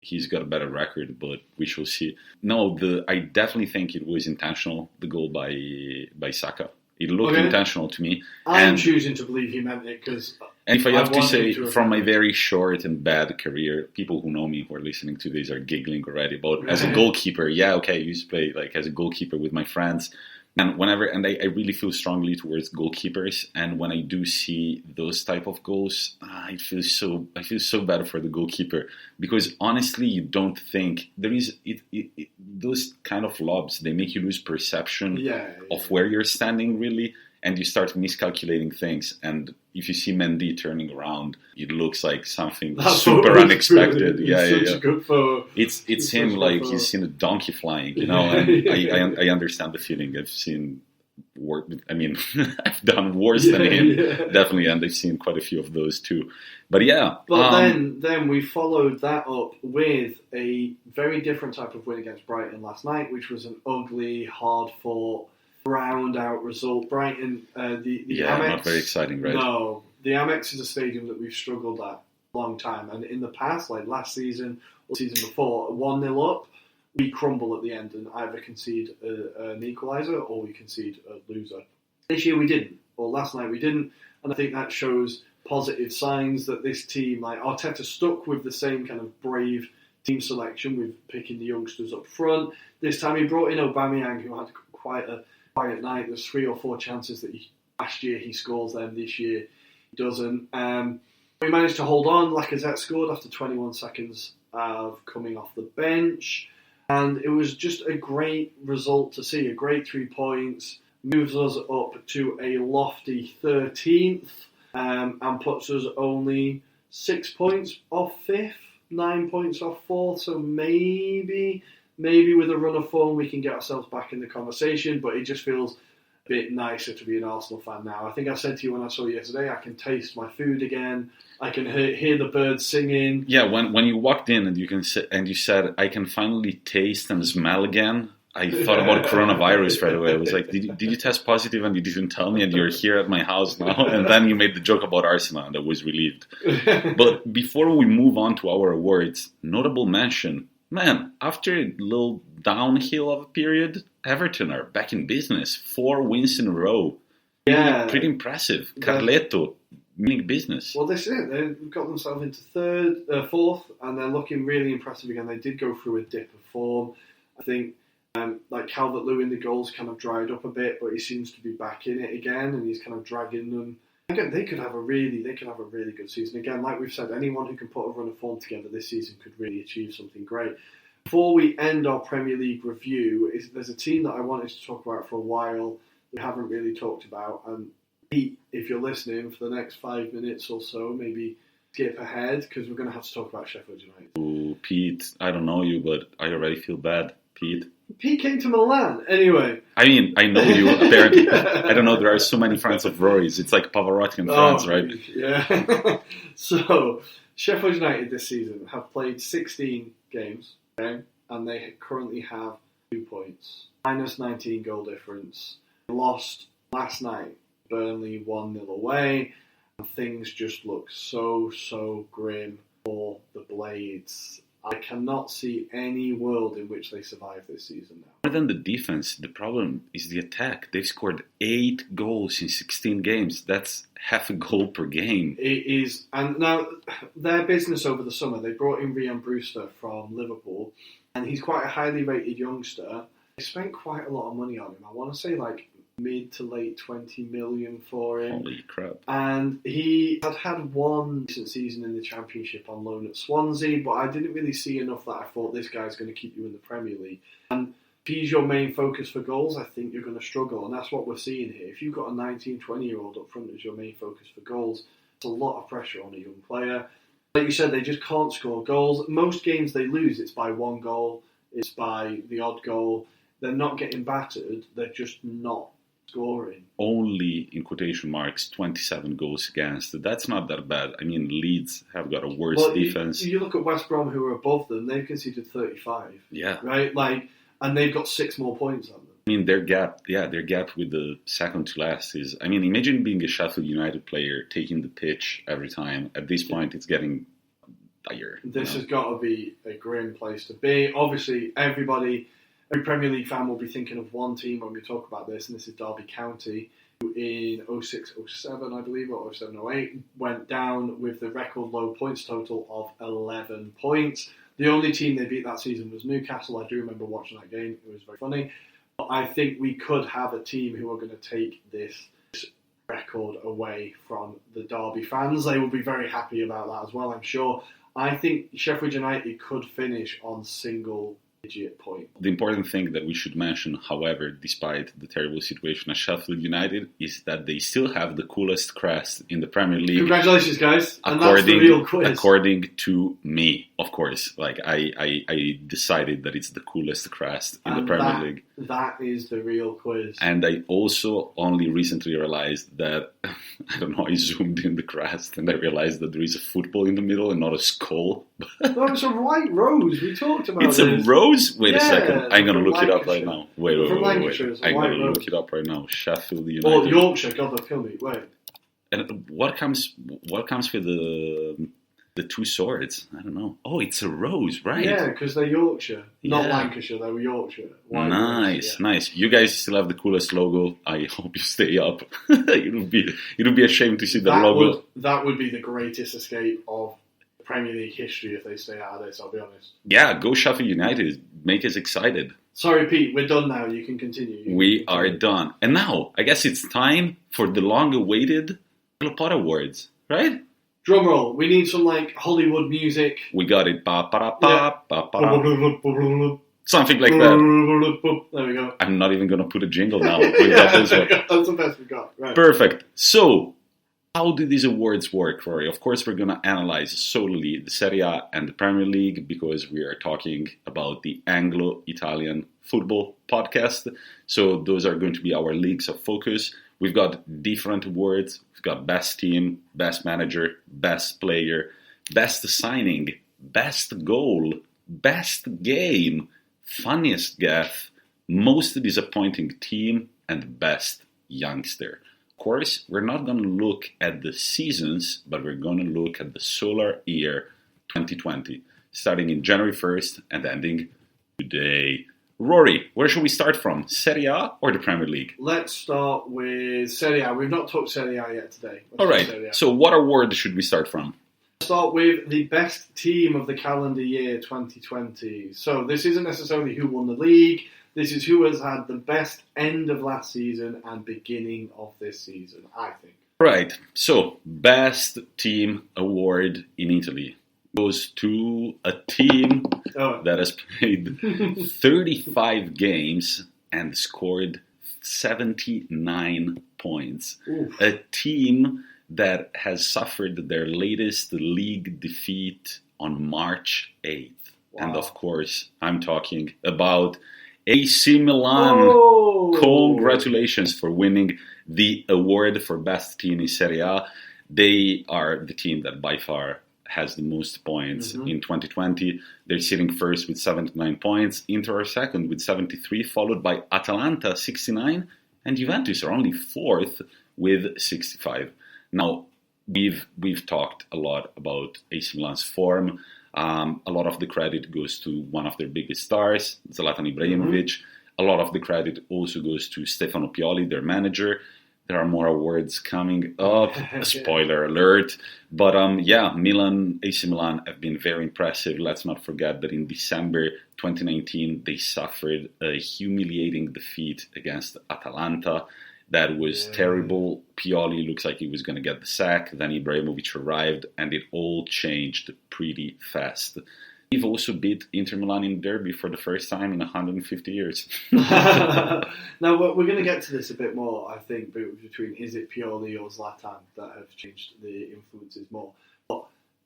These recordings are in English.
he's got a better record, but we shall see. No, I definitely think it was intentional, the goal by Saka. It looked intentional to me. I'm choosing to believe he meant it because... And if I have to say, from my very short and bad career, people who know me, who are listening to this, are giggling already. But as a goalkeeper, I used to play like as a goalkeeper with my friends. And I really feel strongly towards goalkeepers. And when I do see those type of goals, I feel so bad for the goalkeeper, because honestly, you don't think there is those kind of lobs. They make you lose perception of where you're standing really, and you start miscalculating things. And if you see Mendy turning around, it looks like something super unexpected. It's him like he's seen a donkey flying, And I understand the feeling. I've seen I've done worse than him, definitely, and I've seen quite a few of those too. But then we followed that up with a very different type of win against Brighton last night, which was an ugly, hard-fought, round-out result. Brighton, the Amex, not very exciting, right? No, the Amex is a stadium that we've struggled at a long time, and in the past, like last season or season before, 1-0 up, we crumble at the end and either concede an equaliser or we concede a loser. This year we didn't, or last night we didn't, and I think that shows positive signs that this team, like Arteta, stuck with the same kind of brave team selection with picking the youngsters up front. This time he brought in Aubameyang, who had quite a quiet night. There's 3 or 4 chances that last year he scores them, this year he doesn't. We managed to hold on. Lacazette scored after 21 seconds of coming off the bench. And it was just a great result to see. A great 3 points. Moves us up to a lofty 13th. And puts us only 6 points off 5th. 9 points off 4th. So maybe with a run of form we can get ourselves back in the conversation. But it just feels a bit nicer to be an Arsenal fan now. I think I said to you when I saw you yesterday, I can taste my food again. I can hear the birds singing. Yeah, when you walked in and you said, I can finally taste and smell again, I thought about coronavirus right away. I was like, did you test positive and you didn't tell me and you're here at my house now? And then you made the joke about Arsenal and I was relieved. But before we move on to our awards, notable mention, man, after a little downhill of a period, Everton are back in business. 4 wins in a row. Yeah. Pretty impressive. Carleto. Business. Well, this is it. They've got themselves into 4th, and they're looking really impressive again. They did go through a dip of form. I think, like Calvert-Lewin, the goals kind of dried up a bit, but he seems to be back in it again, and he's kind of dragging them. Again, they could have a really good season. Again, like we've said, anyone who can put a run of form together this season could really achieve something great. Before we end our Premier League review, there's a team that I wanted to talk about for a while we haven't really talked about, and Pete, if you're listening, for the next 5 minutes or so, maybe skip ahead, because we're going to have to talk about Sheffield United. Ooh, Pete, I don't know you, but I already feel bad. Pete came to Milan, anyway. I mean, I know you, apparently. I don't know, there are so many fans of Rory's. It's like Pavarotti and friends, right? Yeah. So, Sheffield United this season have played 16 games, okay, and they currently have 2 points. Minus 19 goal difference. They lost last night. Burnley 1-0 away, and things just look so grim for the Blades. I cannot see any world in which they survive this season now. More than the defense, the problem is the attack. They've scored 8 goals in 16 games. That's half a goal per game. It is, and now their business over the summer, they brought in Ryan Brewster from Liverpool, and he's quite a highly rated youngster. They spent quite a lot of money on him. I want to say like mid to late 20 million for him. Holy crap. And he had one decent season in the Championship on loan at Swansea, but I didn't really see enough that I thought this guy's going to keep you in the Premier League. And if he's your main focus for goals, I think you're going to struggle, and that's what we're seeing here. If you've got a 19, 20-year-old up front as your main focus for goals, it's a lot of pressure on a young player. Like you said, they just can't score goals. Most games they lose, it's by 1 goal, it's by the odd goal. They're not getting battered, they're just not scoring. Only, in quotation marks, 27 goals against. That's not that bad. I mean, Leeds have got a worse defense. You look at West Brom, who are above them, they've conceded 35. Yeah. Right? And they've got 6 more points on them. I mean, their gap with the second to last is... I mean, imagine being a Sheffield United player taking the pitch every time. At this point, it's getting dire. This has got to be a grim place to be. Obviously, every Premier League fan will be thinking of one team when we talk about this, and this is Derby County, who in 06-07, I believe, or 07-08, went down with the record low points total of 11 points. The only team they beat that season was Newcastle. I do remember watching that game. It was very funny. But I think we could have a team who are going to take this record away from the Derby fans. They will be very happy about that as well, I'm sure. I think Sheffield United could finish on single-digit point. The important thing that we should mention, however, despite the terrible situation at Sheffield United, is that they still have the coolest crest in the Premier League. Congratulations, guys. And that's the real quiz. According to me, of course. Like, I decided that it's the coolest crest in the Premier League. That is the real quiz. And I also only recently realized that, I don't know, I zoomed in the crest and I realized that there is a football in the middle and not a skull. No, it's a white rose. We talked about it. It's a rose? Wait a second. I'm going to look it up right now. Wait. I'm going to look it up right now. Sheffield United. Oh, Yorkshire. God, they'll kill me. Wait. And what comes with the two swords? I don't know. Oh, it's a rose, right? Yeah, because they're Yorkshire. Not Lancashire, they were Yorkshire. Nice. You guys still have the coolest logo. I hope you stay up. It'll be a shame to see the logo. That would be the greatest escape of Premier League history if they stay out of this, I'll be honest. Yeah, go Sheffield United. Make us excited. Sorry, Pete, we're done now. You can continue. We are done. And now, I guess it's time for the long-awaited Pod Awards, right? Drum roll. We need some, Hollywood music. We got it. Something like that. There we go. I'm not even going to put a jingle now. Got this one. That's the best we got. Right. Perfect. So, how do these awards work, Rory? Of course, we're going to analyze solely the Serie A and the Premier League because we are talking about the Anglo-Italian football podcast. So those are going to be our leagues of focus. We've got different awards. We've got best team, best manager, best player, best signing, best goal, best game, funniest gaffe, most disappointing team, and best youngster. Of course, we're not going to look at the seasons, but we're going to look at the solar year 2020, starting in January 1st and ending today. Rory, where should we start from? Serie A or the Premier League? Let's start with Serie A. We've not talked Serie A yet today. All right. So what award should we start from? Start with the best team of the calendar year 2020. So this isn't necessarily who won the league. This is who has had the best end of last season and beginning of this season, I think. Right. So, best team award in Italy goes to a team that has played 35 games and scored 79 points. Oof. A team that has suffered their latest league defeat on March 8th. Wow. And of course, I'm talking about AC Milan. Oh. Congratulations for winning the award for best team in Serie A. They are the team that by far has the most points in 2020. They're sitting first with 79 points. Inter are second with 73, followed by Atalanta 69, and Juventus are only fourth with 65. Now, we've talked a lot about AC Milan's form. A lot of the credit goes to one of their biggest stars, Zlatan Ibrahimovic. A lot of the credit also goes to Stefano Pioli, their manager. There are more awards coming up. Spoiler alert. But AC Milan have been very impressive. Let's not forget that in December 2019, they suffered a humiliating defeat against Atalanta. That was terrible. Pioli looks like he was going to get the sack. Then Ibrahimovic arrived, and it all changed pretty fast. We've also beat Inter Milan in derby for the first time in 150 years. Now, we're going to get to this a bit more, I think, between is it Pioli or Zlatan that have changed the influences more. But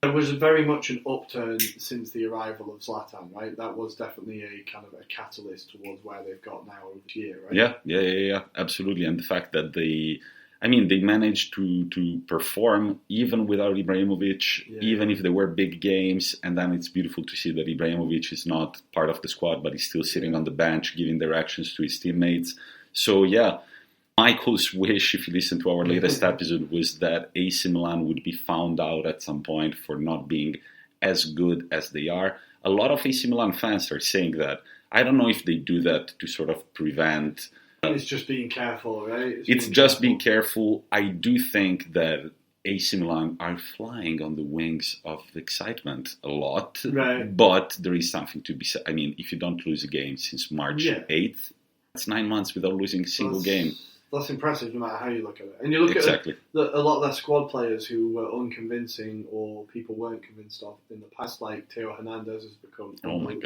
there was very much an upturn since the arrival of Zlatan, right? That was definitely a kind of a catalyst towards where they've got now over the year, right? Yeah, absolutely. And the fact that they managed to perform even without Ibrahimovic, even if there were big games. And then it's beautiful to see that Ibrahimovic is not part of the squad, but he's still sitting on the bench, giving directions to his teammates. So, Michael's wish, if you listen to our latest episode, was that AC Milan would be found out at some point for not being as good as they are. A lot of AC Milan fans are saying that. I don't know if they do that to sort of prevent... It's just being careful, right? It's just being careful. I do think that AC Milan are flying on the wings of excitement a lot. Right. But there is something to be said. I mean, if you don't lose a game since March 8th, that's 9 months without losing a single game. That's impressive no matter how you look at it. And you look at a lot of their squad players who were unconvincing or people weren't convinced of in the past, like Theo Hernandez has become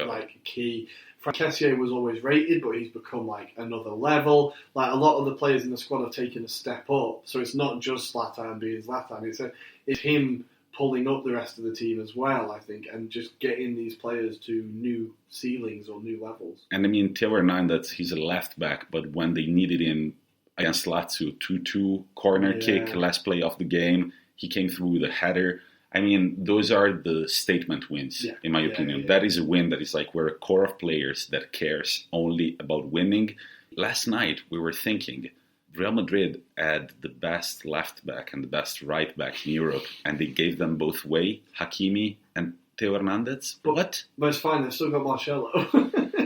like key. Frank Kessié was always rated, but he's become like another level. Like a lot of the players in the squad have taken a step up. So it's not just Zlatan being Zlatan. It's him pulling up the rest of the team as well, I think, and just getting these players to new ceilings or new levels. And I mean, Theo Hernandez, he's a left back, but when they needed him against Lazio, 2-2 corner kick, last play of the game, he came through with a header. I mean, those are the statement wins, in my opinion. That is a win that is like we're a core of players that cares only about winning. Last night, we were thinking Real Madrid had the best left back and the best right back in Europe, and they gave them both away, Hakimi and Theo Hernandez. What? But it's fine, they've still got Marcelo.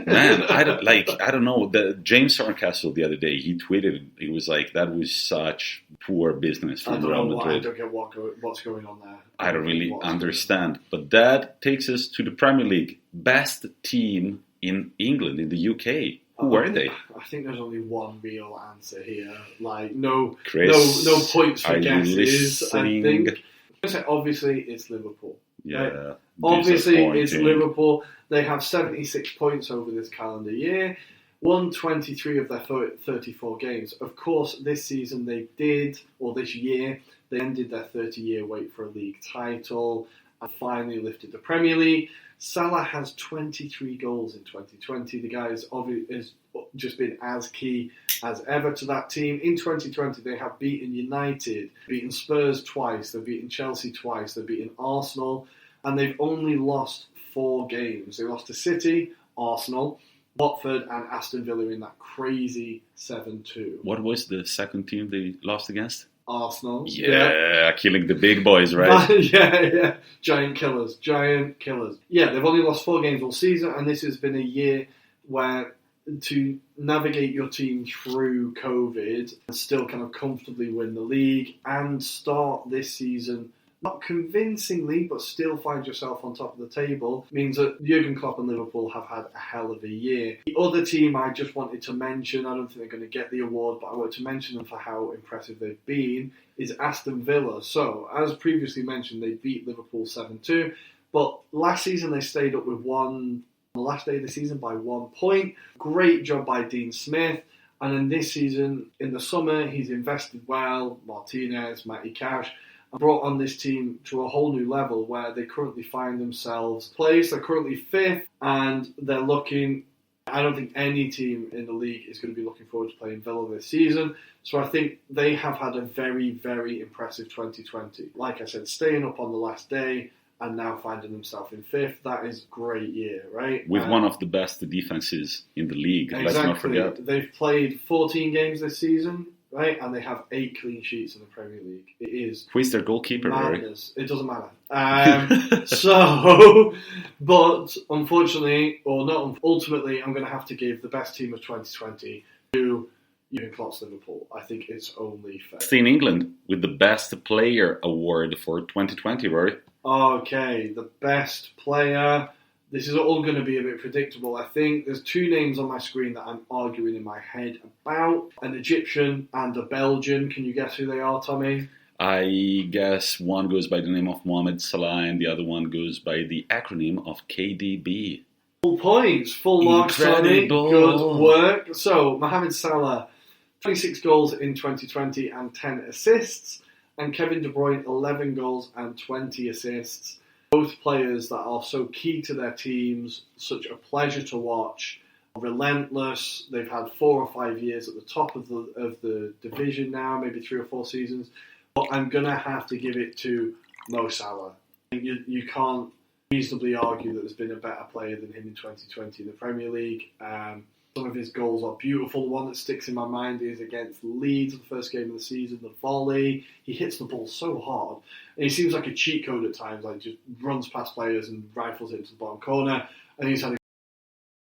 Man, I don't know. James Horncastle the other day, he tweeted, he was like, that was such poor business from Real Madrid. I don't get what's going on there. I don't really understand. But that takes us to the Premier League. Best team in England, in the UK. Who are they? I think there's only one real answer here. Like, no points for guesses, I think. Obviously, it's Liverpool. Yeah. Right? Obviously, it's Liverpool. They have 76 points over this calendar year. Won 23 of their 34 games. Of course, this year, they ended their 30-year wait for a league title and finally lifted the Premier League. Salah has 23 goals in 2020. The guy has just been as key as ever to that team. In 2020, they have beaten United, beaten Spurs twice, they've beaten Chelsea twice, they've beaten Arsenal, and they've only lost 4 games. They lost to City, Arsenal, Watford and Aston Villa in that crazy 7-2. What was the second team they lost against? Arsenal. Yeah, killing the big boys, right? yeah. Giant killers. Yeah, they've only lost 4 games all season, and this has been a year where to navigate your team through COVID and still kind of comfortably win the league and start this season not convincingly, but still find yourself on top of the table, means that Jurgen Klopp and Liverpool have had a hell of a year. The other team I just wanted to mention, I don't think they're going to get the award, but I wanted to mention them for how impressive they've been, is Aston Villa. So, as previously mentioned, they beat Liverpool 7-2, but last season they stayed up with on the last day of the season by 1 point. Great job by Dean Smith. And in this season, in the summer, he's invested well, Martinez, Matty Cash, and brought on this team to a whole new level where they currently find themselves placed. They're currently 5th, and they're looking... I don't think any team in the league is going to be looking forward to playing Villa this season. So I think they have had a very, very impressive 2020. Like I said, staying up on the last day and now finding themselves in 5th. That is a great year, right? With one of the best defenses in the league. Exactly. Let's not forget. They've played 14 games this season, right? And they have 8 clean sheets in the Premier League. It is... Who is their goalkeeper, madness. Right? It doesn't matter. But unfortunately, or not, ultimately, I'm going to have to give the best team of 2020 to Jurgen Klopp's Liverpool. I think it's only fair. Stay in England with the Best Player Award for 2020, right? Okay, the best player. This is all going to be a bit predictable, I think. There's 2 names on my screen that I'm arguing in my head about. An Egyptian and a Belgian. Can you guess who they are, Tommy? I guess one goes by the name of Mohamed Salah and the other one goes by the acronym of KDB. Full points, full marks, Tommy. Good work. So, Mohamed Salah, 26 goals in 2020 and 10 assists. And Kevin De Bruyne, 11 goals and 20 assists. Both players that are so key to their teams, such a pleasure to watch, relentless. They've had 4 or 5 years at the top of the division now, maybe 3 or 4 seasons. But I'm going to have to give it to Mo Salah. You can't reasonably argue that there's been a better player than him in 2020 in the Premier League. Some of his goals are beautiful. The one that sticks in my mind is against Leeds, the first game of the season, the volley. He hits the ball so hard. And he seems like a cheat code at times, like just runs past players and rifles it into the bottom corner. And he's had